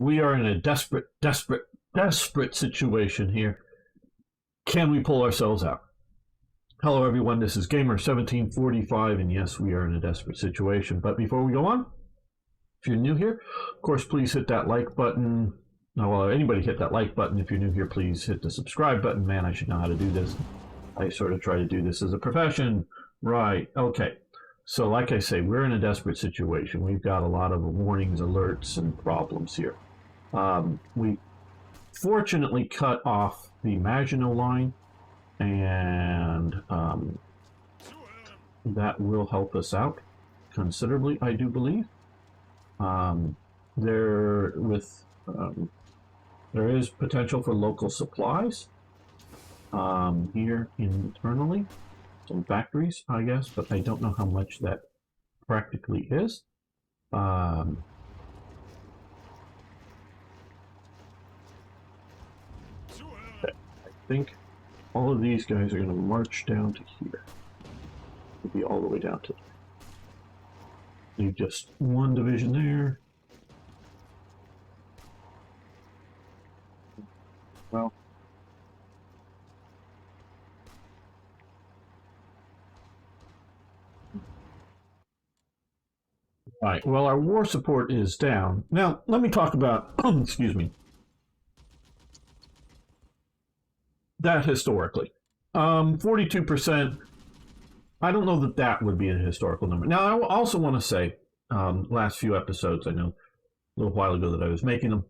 We are in a desperate situation here. Can we pull ourselves out? Hello, everyone. This is Gamer1745, and yes, we are in a desperate situation. But before we go on, if you're new here, of course, please hit that like button. No, well, anybody hit that like button. If you're new here, please hit the subscribe button. Man, I should know how to do this. I sort of try to do this as a profession. Right. Okay. So like I say, we're in a desperate situation. We've got a lot of warnings, alerts, and problems here. We fortunately cut off the Maginot line, and that will help us out considerably, I do believe. There is potential for local supplies here internally. Some factories, I guess, but I don't know how much that practically is. I think all of these guys are going to march down to here. It'll be all the way down to there. Leave just one division there. Well, right. Well, our war support is down. Now, let me talk about, excuse me, that historically. 42%, I don't know that that would be a historical number. Now, I also want to say, last few episodes, I know a little while ago that I was making them,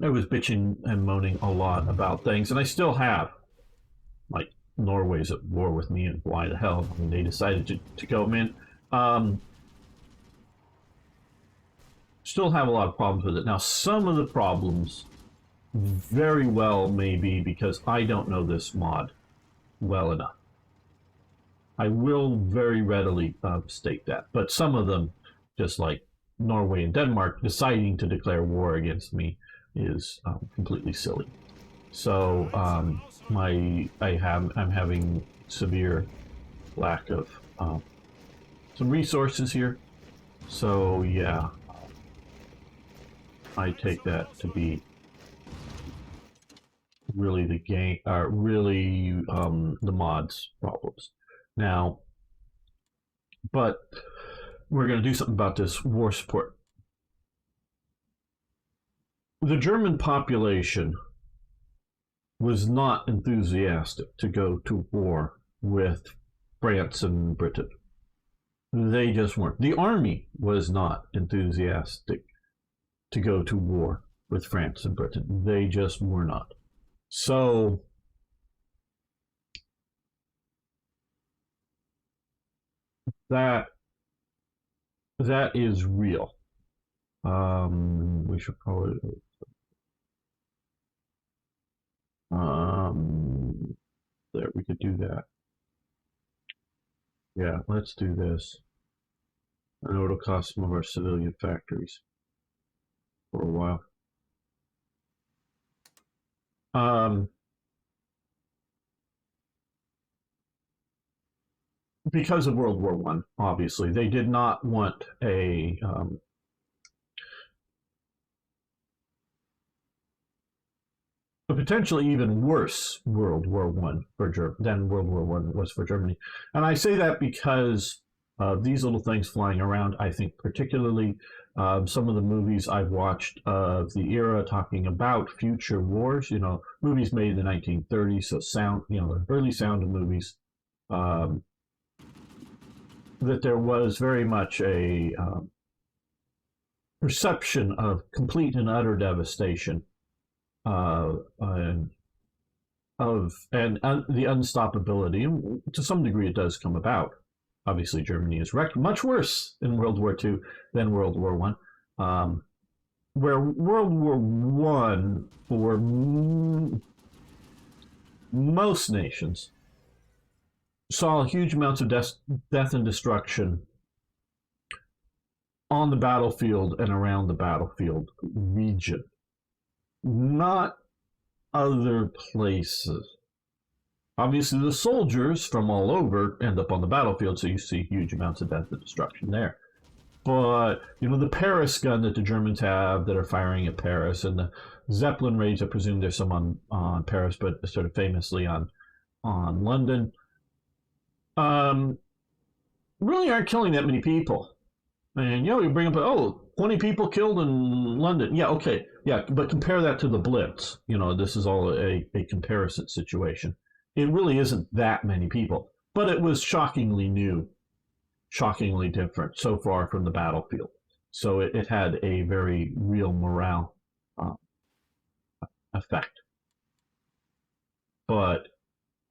I was bitching and moaning a lot about things, and I still have. Like, Norway's at war with me, and why the hell? I mean, they decided to go, man. Still have a lot of problems with it. Now, some of the problems very well may be because I don't know this mod well enough. I will very readily state that. But some of them, just like Norway and Denmark, deciding to declare war against me is completely silly. So I'm having severe lack of some resources here. So yeah, I take that to be really the game, the mods problems. Now, but we're going to do something about this war support. The German population was not enthusiastic to go to war with France and Britain. They just weren't. The army was not enthusiastic to go to war with France and Britain. They just were not. So that is real. We should probably there, we could do that. Yeah, let's do this. I know it'll cost some of our civilian factories for a while. Because of World War I, obviously, they did not want a potentially even worse World War I than World War I was for Germany. And I say that because these little things flying around, I think particularly some of the movies I've watched of the era talking about future wars, you know, movies made in the 1930s, so sound, you know, the early sound of movies, that there was very much a perception of complete and utter devastation and the unstoppability. And to some degree, it does come about. Obviously, Germany is wrecked much worse in World War II than World War I. Where World War I, for most nations, saw huge amounts of death and destruction on the battlefield and around the battlefield region, not other places. Obviously, the soldiers from all over end up on the battlefield, so you see huge amounts of death and destruction there. But, the Paris gun that the Germans have that are firing at Paris, and the Zeppelin raids, I presume there's some on Paris, but sort of famously on London, um, really aren't killing that many people. And, you bring up, 20 people killed in London. Yeah, okay. Yeah, but compare that to the Blitz. This is all a comparison situation. It really isn't that many people, but it was shockingly new, shockingly different so far from the battlefield. So it had a very real morale uh, effect. But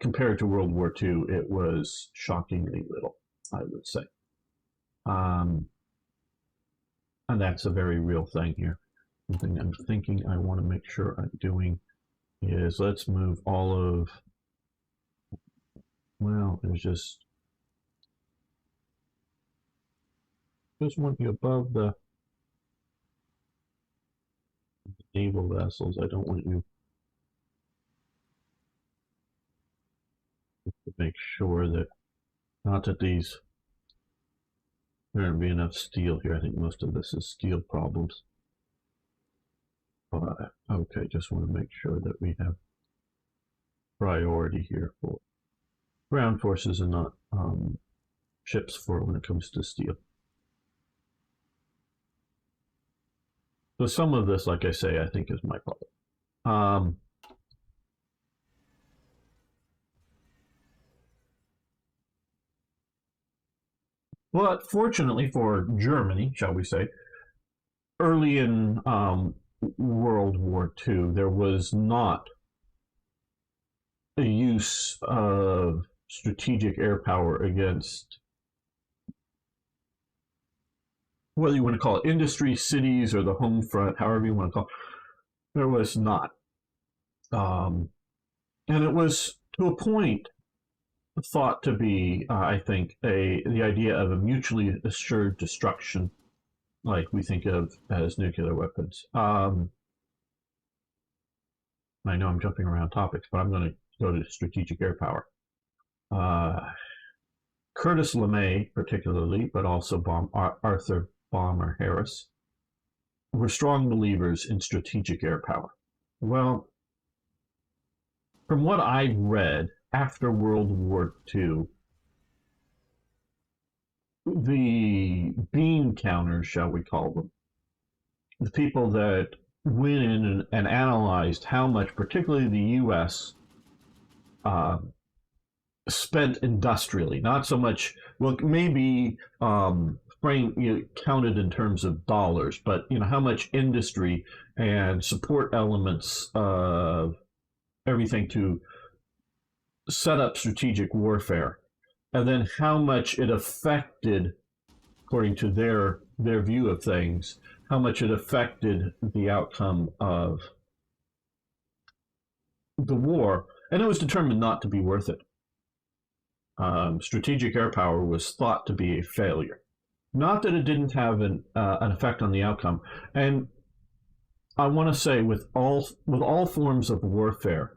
compared to World War II, it was shockingly little, I would say. And that's a very real thing here. Something I'm thinking I want to make sure I'm doing is let's move all of, well, there's just want you above the naval vessels. I don't want you to make sure that, not that these, there won't be enough steel here. I think most of this is steel problems. But, okay, just want to make sure that we have priority here for ground forces and not ships for when it comes to steel. So some of this, like I say, I think is my fault. But fortunately for Germany, shall we say, early in World War II, there was not a use of strategic air power against, whether you want to call it industry, cities, or the home front, however you want to call it. There was not. And it was, to a point, thought to be, I think, the idea of a mutually assured destruction, like we think of as nuclear weapons. I know I'm jumping around topics, but I'm going to go to strategic air power. Curtis LeMay, particularly, but also Arthur Bomber Harris, were strong believers in strategic air power. Well, from what I read, after World War II, the bean counters, shall we call them, the people that went in and analyzed how much, particularly the U.S., spent industrially, not so much, well, maybe counted in terms of dollars, but how much industry and support elements of everything to set up strategic warfare, and then how much it affected, according to their view of things, how much it affected the outcome of the war, and it was determined not to be worth it. Strategic air power was thought to be a failure. Not that it didn't have an effect on the outcome. And I want to say, with all forms of warfare,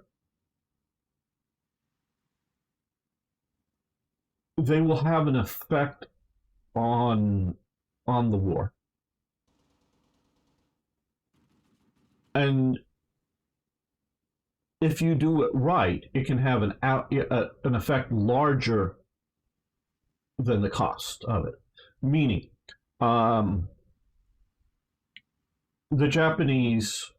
they will have an effect on the war. And if you do it right, it can have an effect larger than the cost of it. Meaning, the Japanese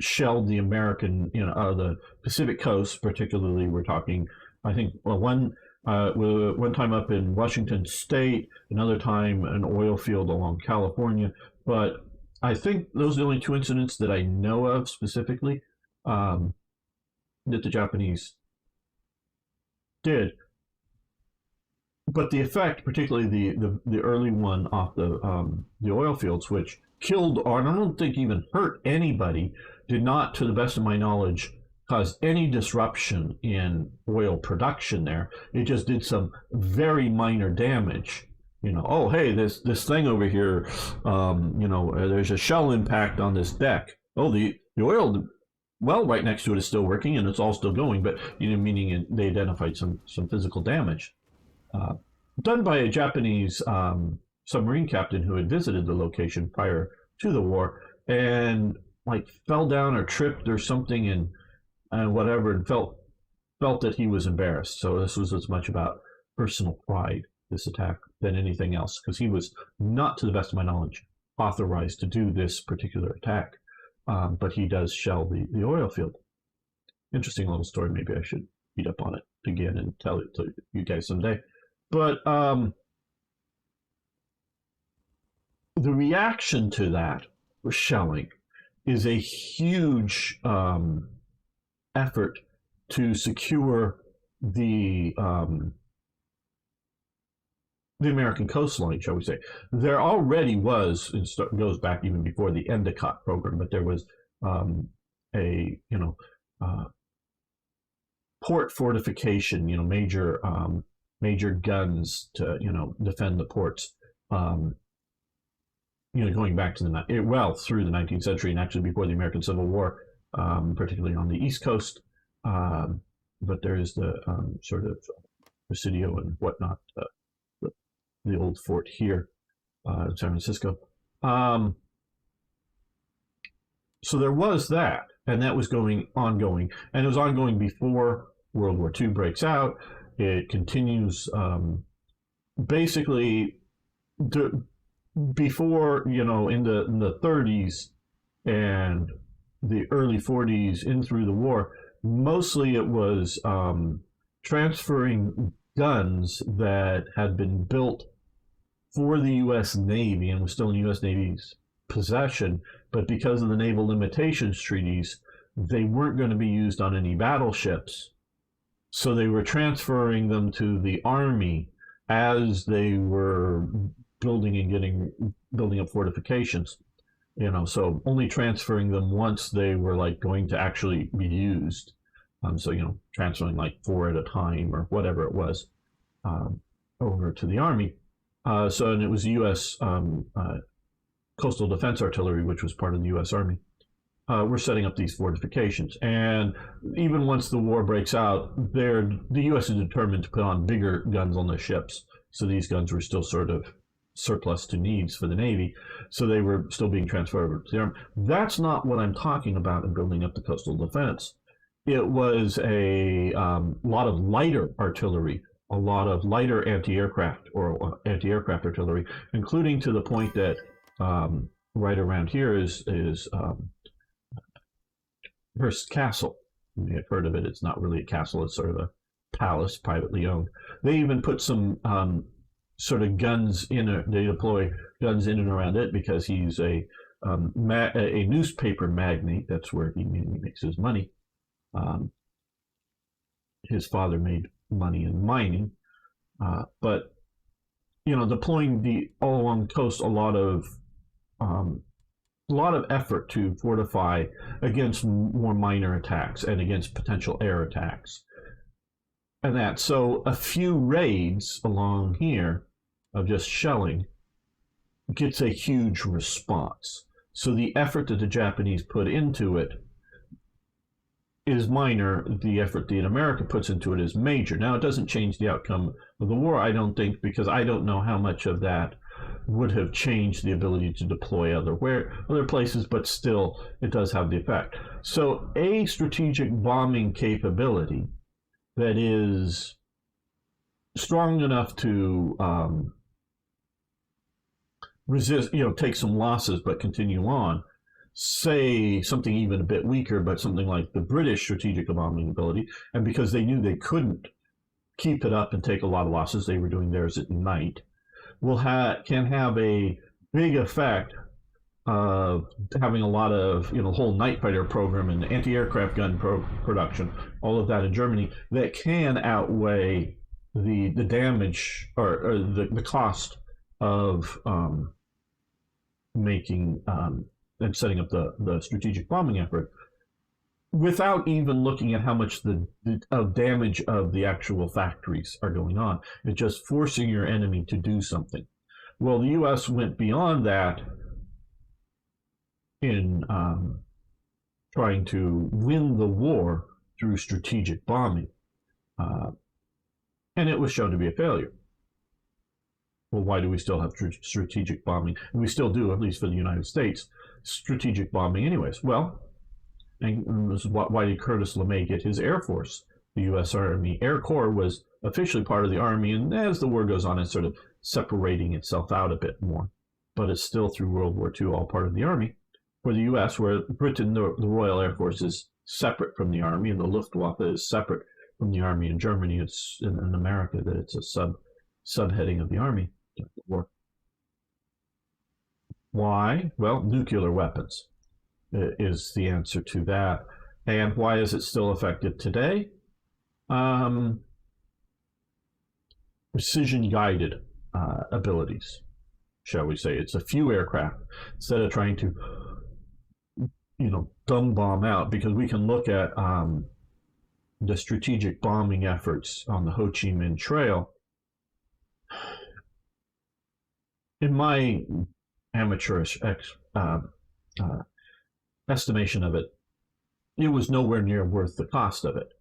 shelled the American, the Pacific coast, particularly. We're talking, I think, one time up in Washington State, another time an oil field along California. But I think those are the only two incidents that I know of specifically that the Japanese did. But the effect, particularly the early one off the oil fields, which killed, or I don't think even hurt anybody, did not, to the best of my knowledge, cause any disruption in oil production there. It just did some very minor damage. Oh, hey, this thing over here, there's a shell impact on this deck. Oh, the oil well right next to it is still working and it's all still going, but meaning they identified some physical damage done by a Japanese submarine captain who had visited the location prior to the war and like fell down or tripped or something and whatever, and felt that he was embarrassed. So this was as much about personal pride, this attack, than anything else, because he was not, to the best of my knowledge, authorized to do this particular attack. But he does shell the oil field. Interesting little story. Maybe I should read up on it again and tell it to you guys someday. But the reaction to that shelling is a huge effort to secure the American coastline, shall we say. There already was, it goes back even before the Endicott program, but there was a port fortification, major guns to defend the ports. Going back to through the 19th century and actually before the American Civil War, particularly on the East Coast. But there is the sort of Presidio and whatnot, the old fort here in San Francisco. So there was that, and that was ongoing, and it was ongoing before World War II breaks out. It continues basically before, in the 30s and the early 40s in through the war. Mostly it was transferring guns that had been built for the U.S. Navy and was still in U.S. Navy's possession, but because of the naval limitations treaties, they weren't going to be used on any battleships. So they were transferring them to the Army as they were building up fortifications. So only transferring them once they were going to actually be used. So transferring 4 at a time or whatever it was over to the Army. And it was the U.S. Coastal Defense Artillery, which was part of the U.S. Army. We're setting up these fortifications, and even once the war breaks out, the U.S. is determined to put on bigger guns on the ships. So these guns were still sort of surplus to needs for the Navy, so they were still being transferred over to the Army. That's not what I'm talking about in building up the coastal defense. It was a lot of lighter artillery, a lot of lighter anti-aircraft or anti-aircraft artillery, including to the point that right around here is Hearst Castle. You may have heard of it. It's not really a castle. It's sort of a palace, privately owned. They even put some sort of guns they deploy guns in and around it because he's a newspaper magnate. That's where he mainly makes his money. His father made money in mining, but deploying all along the coast, a lot of effort to fortify against more minor attacks and against potential air attacks. And that, so a few raids along here of just shelling gets a huge response. So the effort that the Japanese put into it is minor. The effort that America puts into it is major. Now, it doesn't change the outcome of the war, I don't think, because I don't know how much of that would have changed the ability to deploy other places, but still, it does have the effect. So a strategic bombing capability that is strong enough to resist, take some losses but continue on. Say something even a bit weaker, but something like the British strategic bombing ability, and because they knew they couldn't keep it up and take a lot of losses, they were doing theirs at night, can have a big effect of having a lot of, the whole night fighter program and anti-aircraft gun production, all of that in Germany, that can outweigh the damage or the cost of making and setting up the strategic bombing effort, without even looking at how much of damage of the actual factories are going on. It's just forcing your enemy to do something. Well, the U.S. went beyond that in trying to win the war through strategic bombing. And it was shown to be a failure. well, why do we still have strategic bombing? And we still do, at least for the United States, strategic bombing anyways. Well, and this is why did Curtis LeMay get his Air Force? The U.S. Army Air Corps was officially part of the Army, and as the war goes on, it's sort of separating itself out a bit more. But it's still through World War II all part of the Army. For the U.S., where Britain, the Royal Air Force is separate from the Army, and the Luftwaffe is separate from the Army. In Germany, it's in America that it's a subheading of the Army during the war. Why? Well, nuclear weapons is the answer to that. And why is it still effective today? Precision-guided abilities, shall we say. It's a few aircraft instead of trying to, dumb bomb out, because we can look at the strategic bombing efforts on the Ho Chi Minh Trail. In my amateurish estimation of it, it was nowhere near worth the cost of it,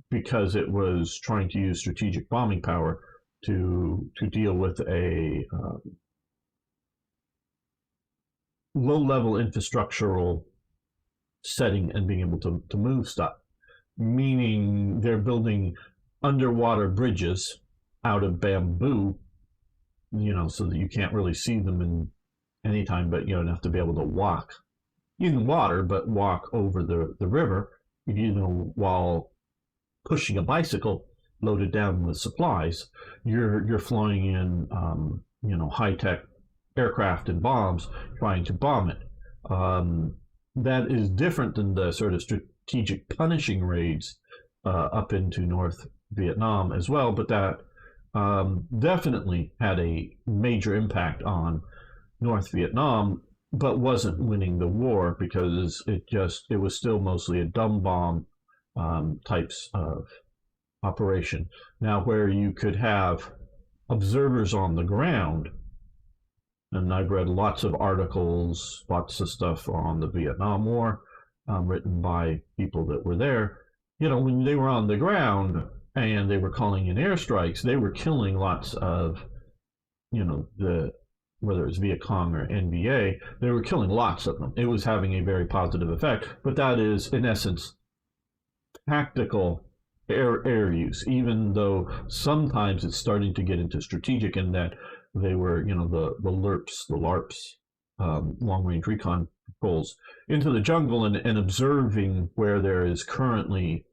because it was trying to use strategic bombing power to deal with a low-level infrastructural setting and being able to move stuff, meaning they're building underwater bridges out of bamboo, so that you can't really see them in any time, but enough to be able to walk in water, but walk over the river, while pushing a bicycle loaded down with supplies. You're flying in, high-tech aircraft and bombs trying to bomb it. That is different than the sort of strategic punishing raids up into North Vietnam as well, but that definitely had a major impact on North Vietnam, but wasn't winning the war, because it was still mostly a dumb bomb types of operation. Now, where you could have observers on the ground, and I've read lots of articles, lots of stuff on the Vietnam War, written by people that were there. When they were on the ground and they were calling in airstrikes, they were killing lots of, whether it was Viet Cong or NVA, they were killing lots of them. It was having a very positive effect, but that is, in essence, tactical air use, even though sometimes it's starting to get into strategic, in that they were, the LARPs, long-range recon patrols, into the jungle and observing where there is currently,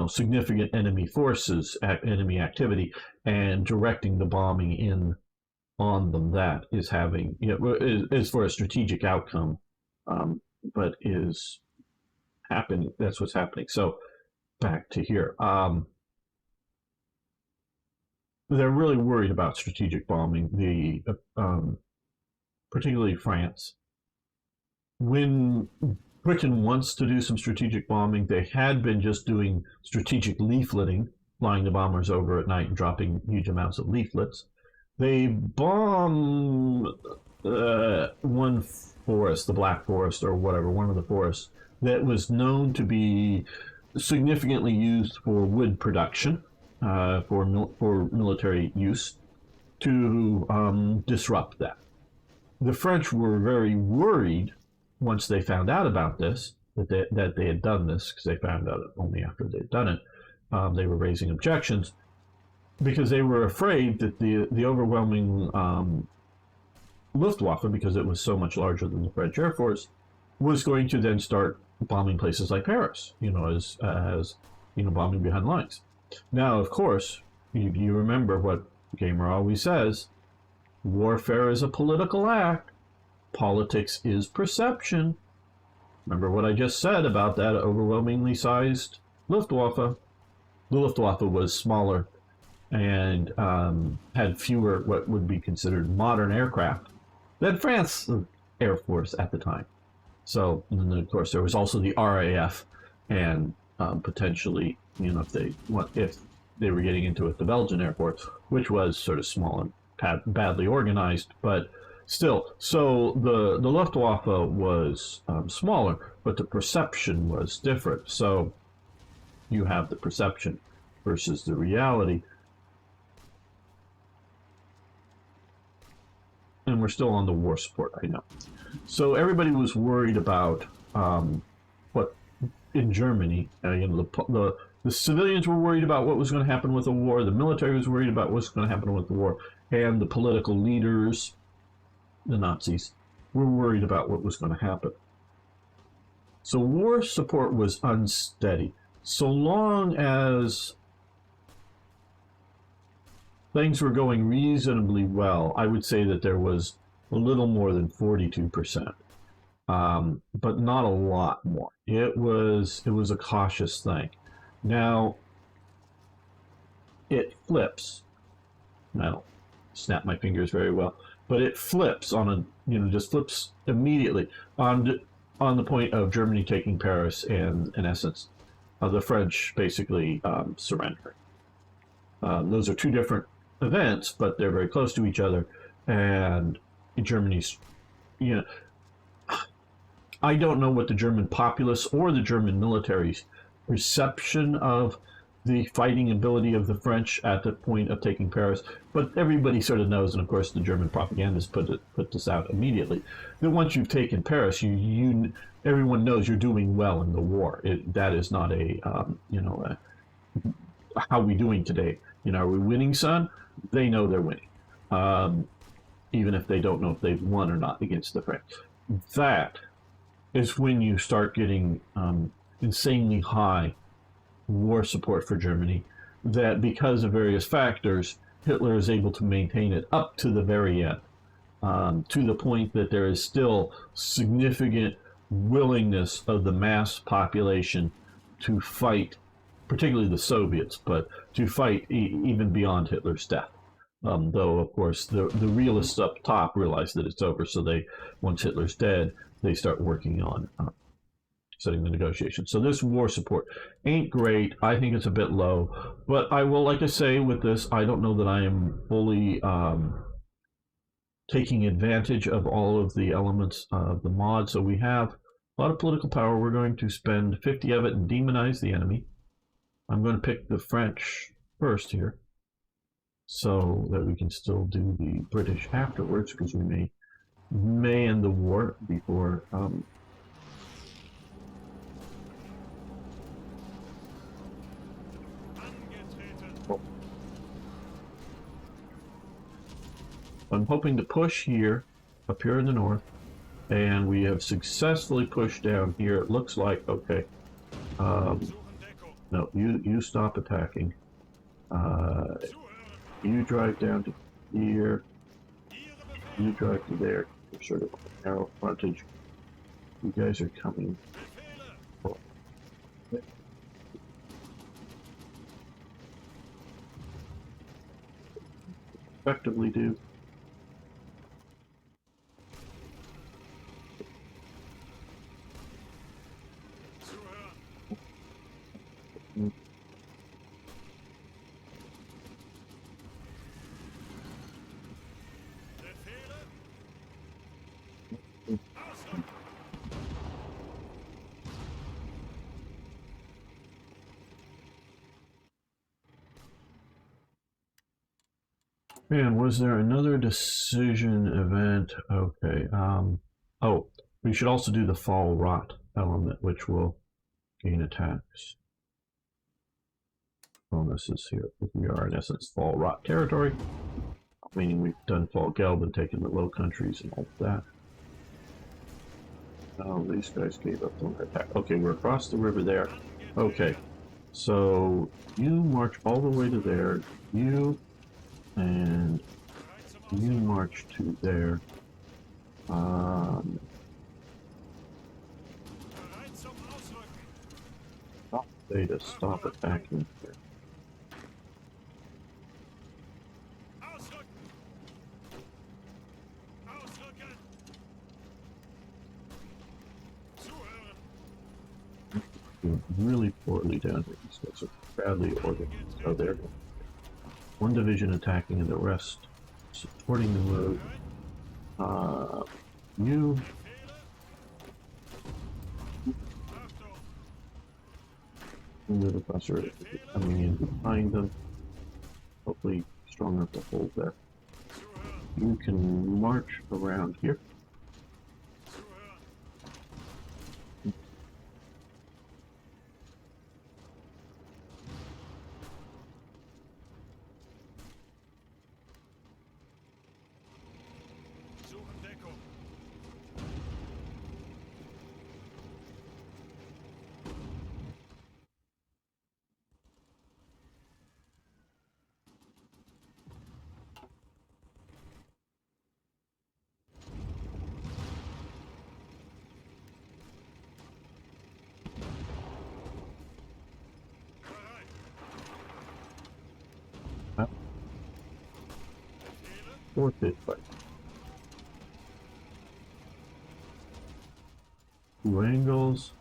significant enemy forces, enemy activity, and directing the bombing in on them. That is having, is for a strategic outcome, but is happening. That's what's happening. So back to here. They're really worried about strategic bombing, particularly France. When Britain wants to do some strategic bombing, they had been just doing strategic leafleting, flying the bombers over at night and dropping huge amounts of leaflets. They bombed one forest, the Black Forest or whatever, one of the forests, that was known to be significantly used for wood production, for military use, to disrupt that. The French were very worried once they found out about this, that they had done this, because they found out only after they'd done it. They were raising objections because they were afraid that the overwhelming Luftwaffe, because it was so much larger than the French Air Force, was going to then start bombing places like Paris, as bombing behind lines. Now, of course, you remember what Gamer always says: warfare is a political act. Politics is perception. Remember what I just said about that overwhelmingly sized Luftwaffe. The Luftwaffe was smaller and had fewer what would be considered modern aircraft than France's Air Force at the time. So, and then of course, there was also the RAF, and potentially, if they were getting into it, the Belgian Air Force, which was sort of small and badly organized, but still. So the Luftwaffe was smaller, but the perception was different. So you have the perception versus the reality. and we're still on the war support, I know. So everybody was worried about what in Germany, you know, the civilians were worried about what was going to happen with the war. The military was worried about what's going to happen with the war, and the political leaders, the Nazis, were worried about what was going to happen. So war support was unsteady. So long as things were going reasonably well, I would say that there was a little more than 42%, but not a lot more. It was a cautious thing. Now it flips. I don't snap my fingers very well, but it flips on a, you know, just flips immediately on the point of Germany taking Paris and, in essence, the French basically surrendering. Those are two different events, but they're very close to each other, and Germany's, you know, I don't know what the German populace or the German military's perception of the fighting ability of the French at the point of taking Paris, but everybody sort of knows, and of course the German propagandists put this out immediately, that once you've taken Paris, everyone knows you're doing well in the war. That is not a, you know, how are we doing today? You know, are we winning, son? They know they're winning, even if they don't know if they've won or not against the French. That is when you start getting insanely high war support for Germany, that because of various factors, Hitler is able to maintain it up to the very end, to the point that there is still significant willingness of the mass population to fight, particularly the Soviets, but to fight even beyond Hitler's death. Though, of course, the realists up top realize that it's over, so once Hitler's dead, they start working on setting the negotiations. So this war support ain't great. I think it's a bit low, but I will, like I say, with this, I don't know that I am fully taking advantage of all of the elements of the mod. So we have a lot of political power. We're going to spend 50 of it and demonize the enemy. I'm going to pick the French first here, so that we can still do the British afterwards, because we may end the war before I'm hoping to push here, up here in the north, and we have successfully pushed down here. It looks like, okay, no, you stop attacking. You drive down to here. You drive to there. You're sort of narrow frontage. You guys are coming. Oh. Effectively do. Man, was there another decision event? Okay. Oh, we should also do the fall rot element, which will gain attacks. Bonuses here. We are in essence fall rot territory, meaning we've done fall Gelb and taken the Low Countries and all of that. Oh, these guys gave up on their attack. Okay, we're across the river there. Okay, so you march all the way to there. You and you march to there. They to stop attacking here. Doing really poorly down here. These guys are badly organized. Oh, there. One division attacking and the rest supporting the road. You. The professor coming in behind them. Hopefully strong enough to hold there. You can march around here. Fourth hit fight. Two angles.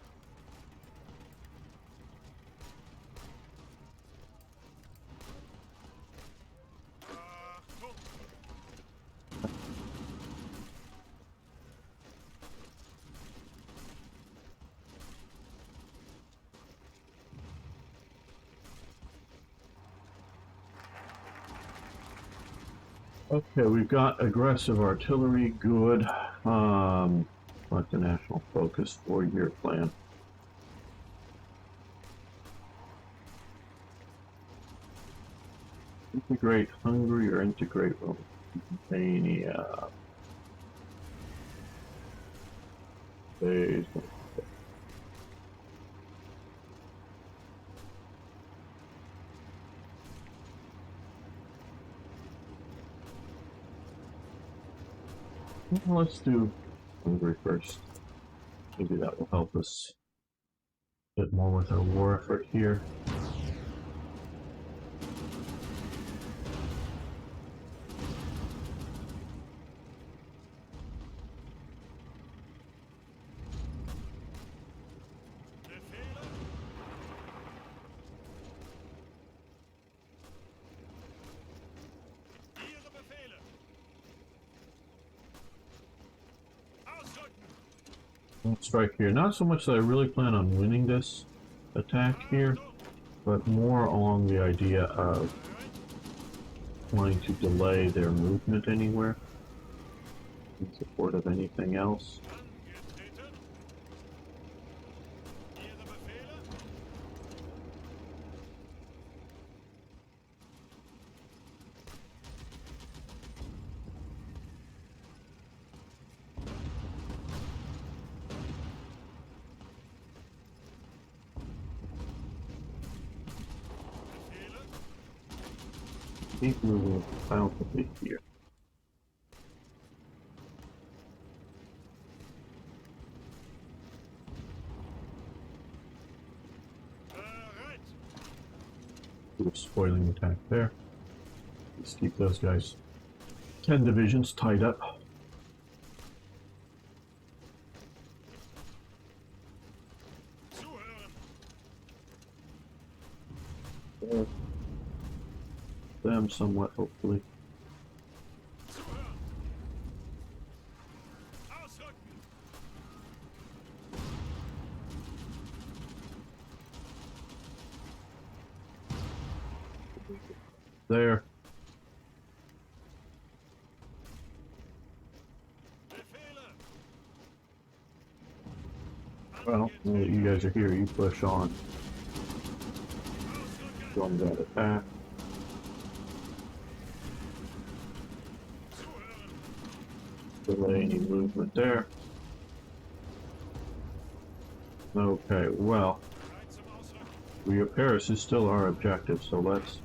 Okay, we've got aggressive artillery, good. Like the national focus 4-year plan. Integrate Hungary or integrate Romania. Let's do Hungary first. Maybe that will help us a bit more with our war effort here. Strike here. Not so much that I really plan on winning this attack here, but more along the idea of wanting to delay their movement anywhere in support of anything else. Keep moving bountifully here. Do a spoiling attack there. Just keep those guys 10 divisions tied up. Them somewhat, hopefully. There. Well, now that you guys are here, you push on. Go on that attack. Delay any movement there. Okay, well, Paris is still our objective, so let's.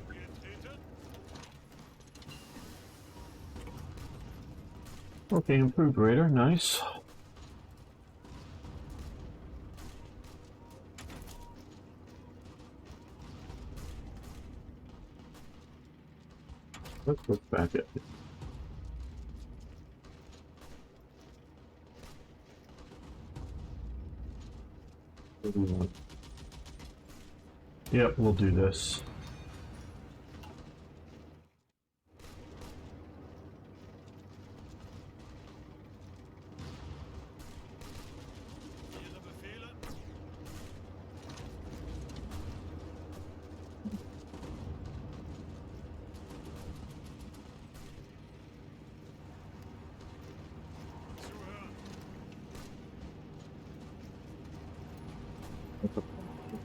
Okay, improved radar, nice. Let's look back at it. Yep, we'll do this.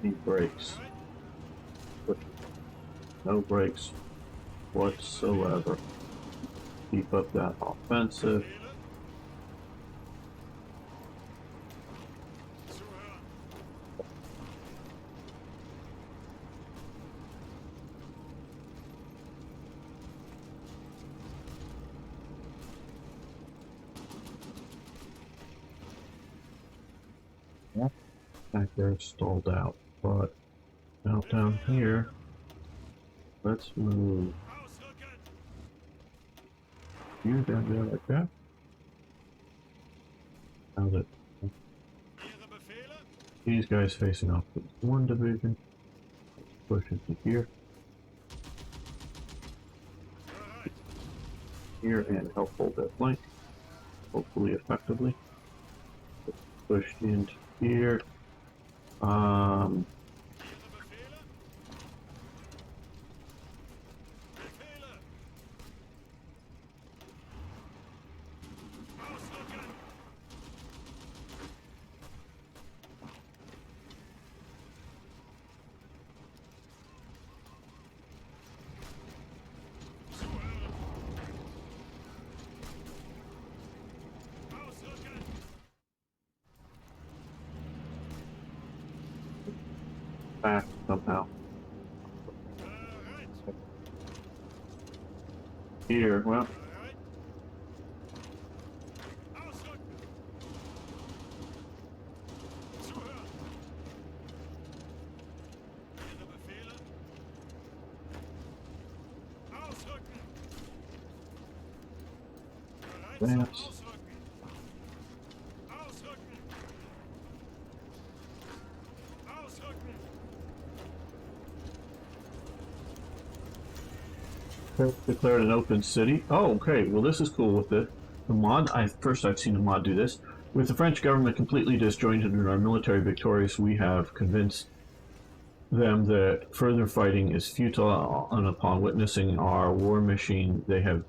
Any brakes? No brakes whatsoever. Keep up that offensive. Back there stalled out, but out down here, let's move you down there like that. Now that these guys facing off with one division, push into here, and help hold that flank, hopefully effectively. Push into here. Back somehow. Here, well. Advance. Declared an open city. Oh, okay. Well, this is cool with the mod. First I've seen a mod do this. With the French government completely disjointed and our military victorious, we have convinced them that further fighting is futile, and upon witnessing our war machine, they have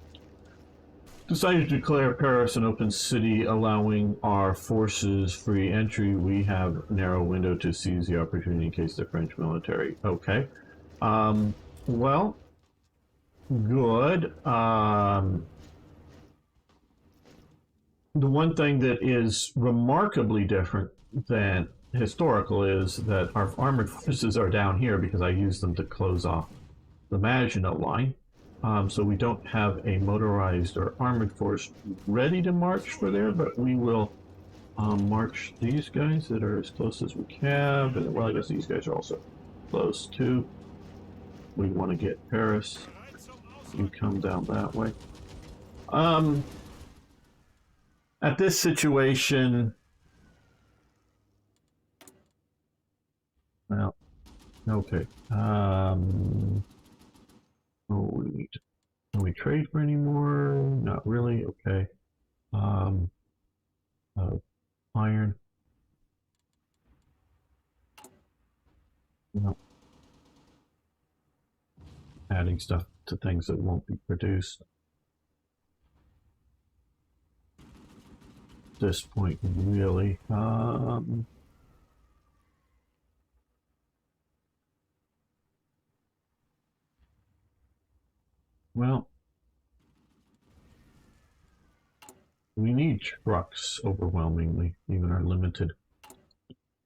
decided to declare Paris an open city, allowing our forces free entry. We have a narrow window to seize the opportunity in case the French military. Okay. Well, good. The one thing that is remarkably different than historical is that our armored forces are down here because I used them to close off the Maginot Line. So we don't have a motorized or armored force ready to march for there, but we will march these guys that are as close as we can. And, well, I guess these guys are also close too. We want to get Paris. You come down that way. At this situation, well, okay. Oh, we need to, can we trade for any more? Not really. Okay. Iron. No. Adding stuff to things that won't be produced. At this point, really. Well, we need trucks overwhelmingly, even our limited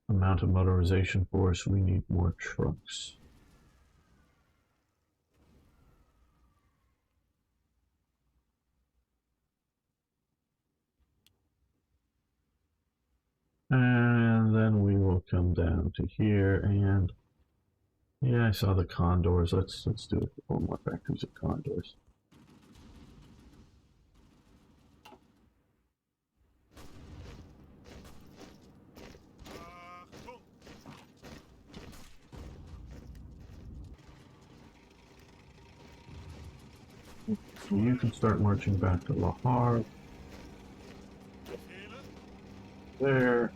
amount of motorization force. We need more trucks. And then we will come down to here, and yeah, I saw the condors. Let's do it. 4 more factories of condors. So you can start marching back to La Havre. There.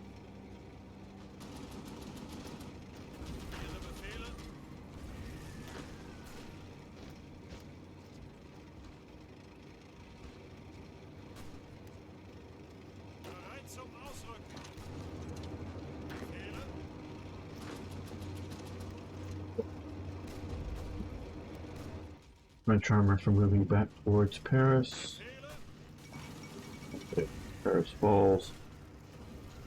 French armors are moving back towards Paris. Okay, Paris falls.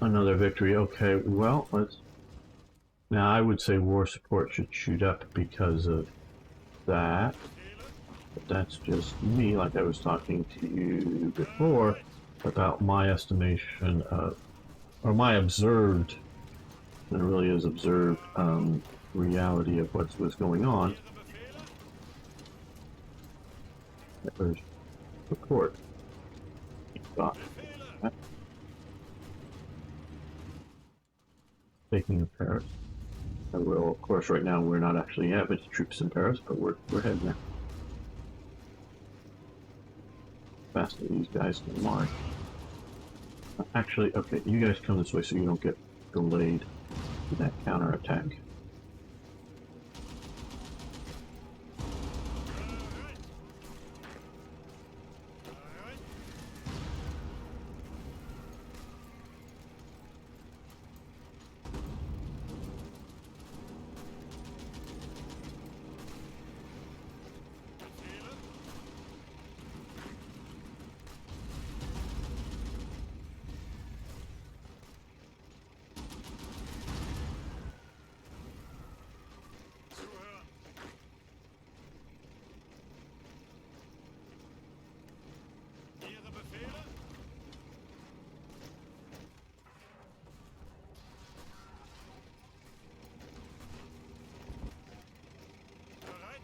Another victory. Okay, well, let's... Now, I would say war support should shoot up because of that. But that's just me, like I was talking to you before about my estimation of, or my observed, and it really is observed, reality of what was going on. There's support. Taking of Paris. And we'll, of course, right now we're not actually having troops in Paris, but we're heading there. Faster these guys can march. Actually, okay, you guys come this way so you don't get delayed in that counterattack.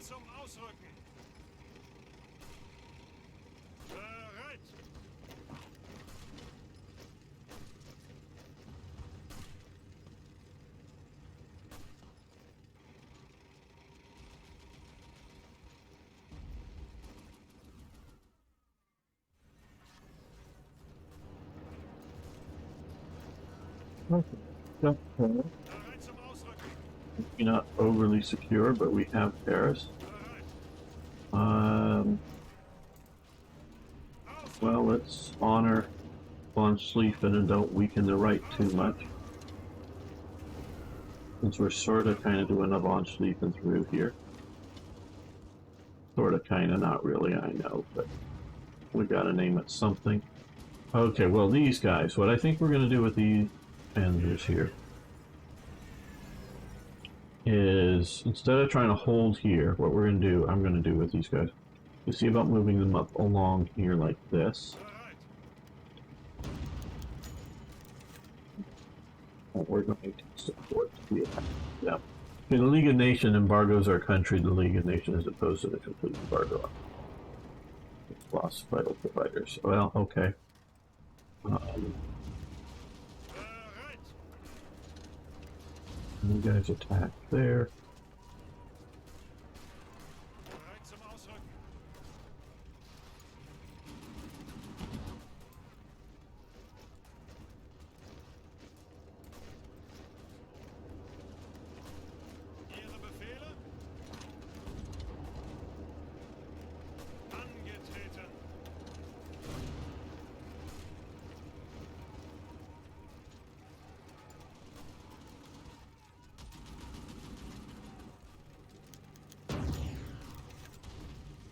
Zum Ausrücken. Bereit. Okay. Maybe not overly secure, but we have Paris. Well, let's honor von Schlieffen and don't weaken the right too much. Since we're sort of kind of doing a von Schlieffen through here. Sort of, kind of, not really, I know, but we gotta name it something. Okay, well, these guys, what I think we're gonna do with these enders here is, instead of trying to hold here, what we're going to do, I'm going to do with these guys, is see about moving them up along here like this. And we're going to support the attack. Yeah. The League of Nations embargoes our country. The League of Nations is opposed to the complete embargo. It's lost vital providers. Well, okay. You guys attack there.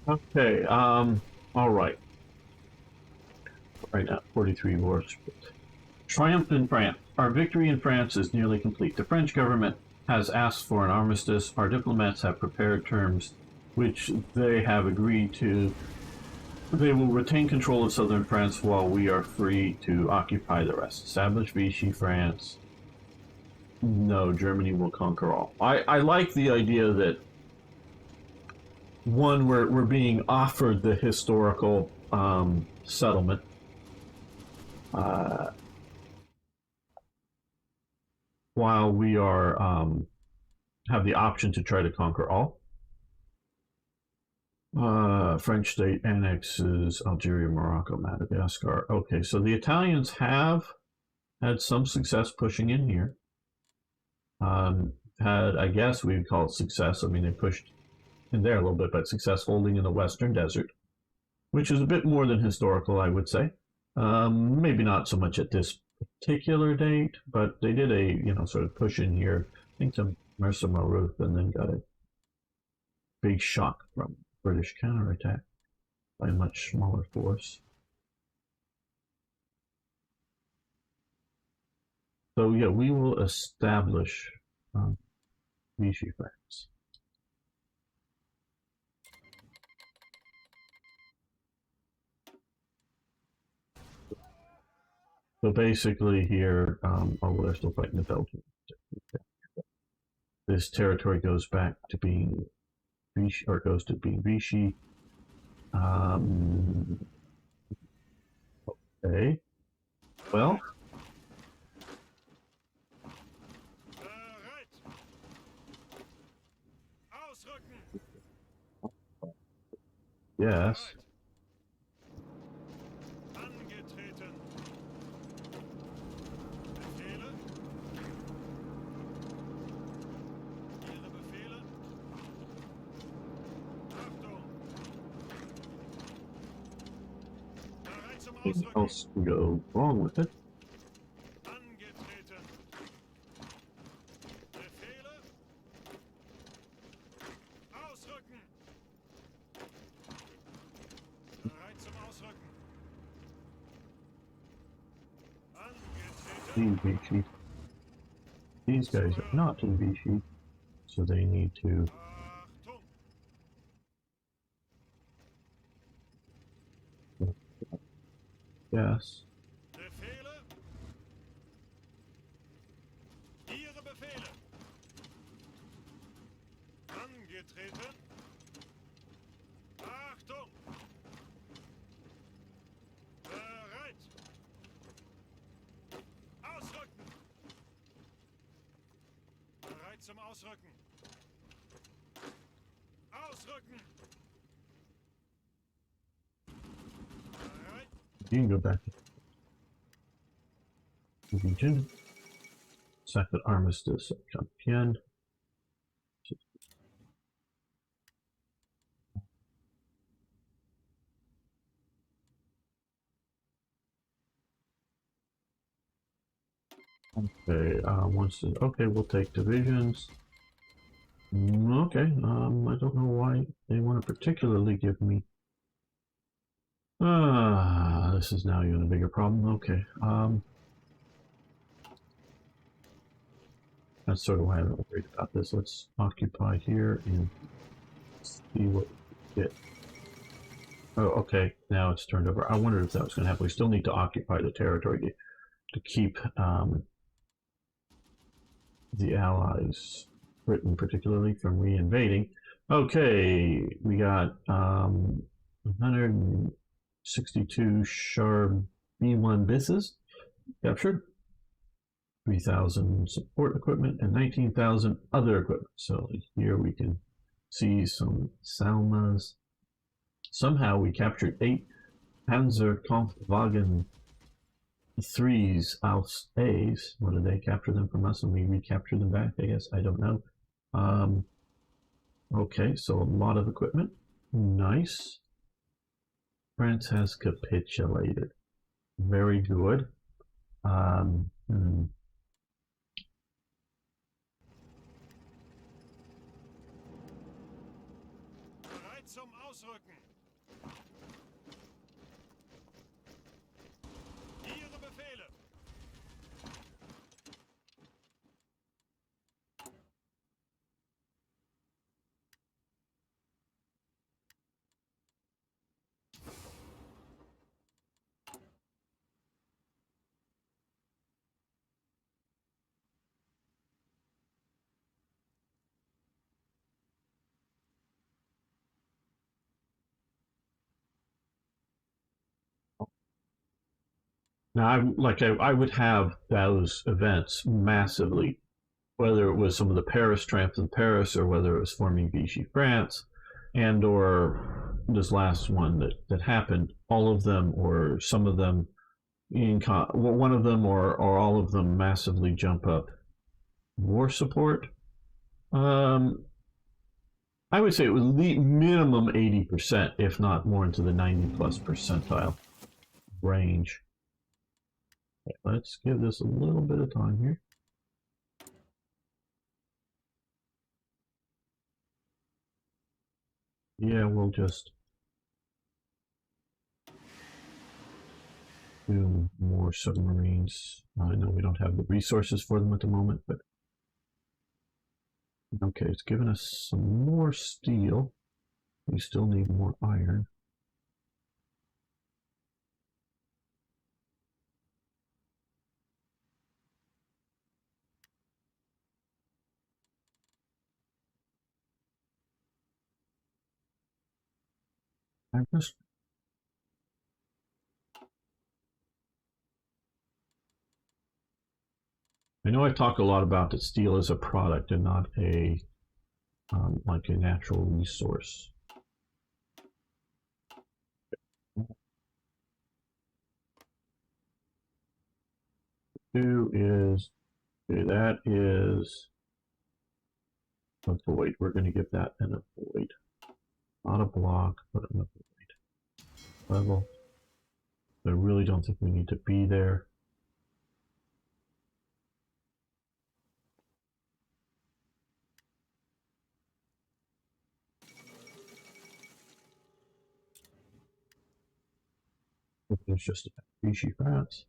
Okay, all right. Right now, 43 wars. Triumph in France. Our victory in France is nearly complete. The French government has asked for an armistice. Our diplomats have prepared terms which they have agreed to. They will retain control of southern France while we are free to occupy the rest. Establish Vichy France. No, Germany will conquer all. I like the idea that one, we're being offered the historical settlement. While we are have the option to try to conquer all. French state annexes Algeria, Morocco, Madagascar. Okay, so the Italians have had some success pushing in here. I guess we'd call it success. I mean, they pushed in there a little bit, but success holding in the Western Desert, which is a bit more than historical, I would say. Maybe not so much at this particular date, but they did a, sort of push in here, I think to Mersa Maruth, and then got a big shock from British counterattack by a much smaller force. So yeah, we will establish Vichy France. So basically here, oh, well, they're still fighting the Belgians. This territory goes back to being Vichy, or goes to being Vichy. Okay. Well. Bereit. Ausrücken. Yes. Angetreten. Befehle. Ihre Befehle. Achtung. Bereit zum Anything Ausrücken. else can go wrong with it? Angetreten. Befehle. Ausrücken. Bereit zum Ausrücken. Angetreten. Team Vichy. These guys are not in Vichy, so they need to. Achtung. Yes. Befehle. Ihre Befehle. Angetreten. Achtung. Bereit. Ausrücken. Bereit zum Ausrücken. Ausrücken. Bereit. You can go back to region. Second armistice at Compiègne. Okay, okay, we'll take divisions. Okay, I don't know why they want to particularly give me. This is now even a bigger problem. Okay, that's sort of why I'm worried about this. Let's occupy here and see what we get. Oh, okay, now it's turned over. I wondered if that was going to happen. We still need to occupy the territory to keep the Allies, Britain particularly, from re-invading. Okay, we got 162 Char B1 Bisses captured, 3,000 support equipment, and 19,000 other equipment. So here we can see some Salmas. Somehow we captured 8 Panzerkampfwagen 3s aus A's. What did they capture them from us and we recaptured them back? I guess I don't know. Okay, so a lot of equipment. Nice. France has capitulated. Very good. Bereit zum Ausrücken. Ihre Befehle. Now, I would have those events massively, whether it was some of the Paris triumphs in Paris, or whether it was forming Vichy France, and or this last one that happened. All of them, or some of them, one of them, or all of them, massively jump up war support. I would say it was minimum 80%, if not more, into the 90+ percentile range. Let's give this a little bit of time here. Yeah, we'll just do more submarines. I know we don't have the resources for them at the moment, but okay, it's given us some more steel. We still need more iron. I know I talk a lot about that steel is a product and not a like a natural resource. Two is okay, that is a void. We're going to give that an avoid. Not a block, but an avoid. Level. I really don't think we need to be there. There's just a species rats.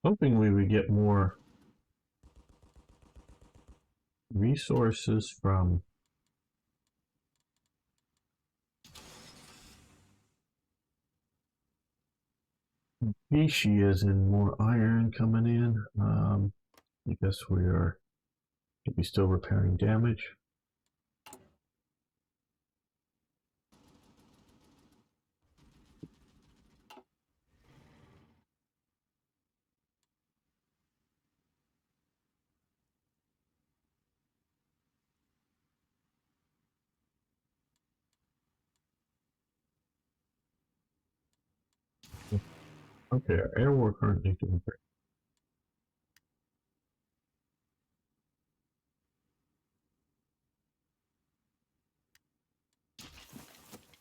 Hoping we would get more resources from species and more iron coming in. I guess we are maybe still repairing damage. Okay, our air war currently doing great.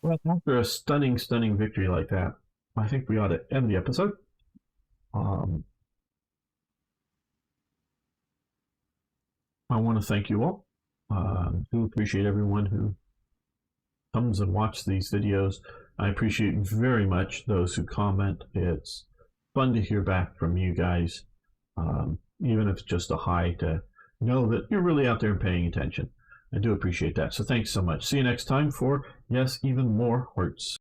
Well, after a stunning victory like that, I think we ought to end the episode. I want to thank you all. Do appreciate everyone who comes and watches these videos. I appreciate very much those who comment. It's fun to hear back from you guys, even if it's just a hi, to know that you're really out there and paying attention. I do appreciate that. So thanks so much. See you next time for, yes, even more hearts.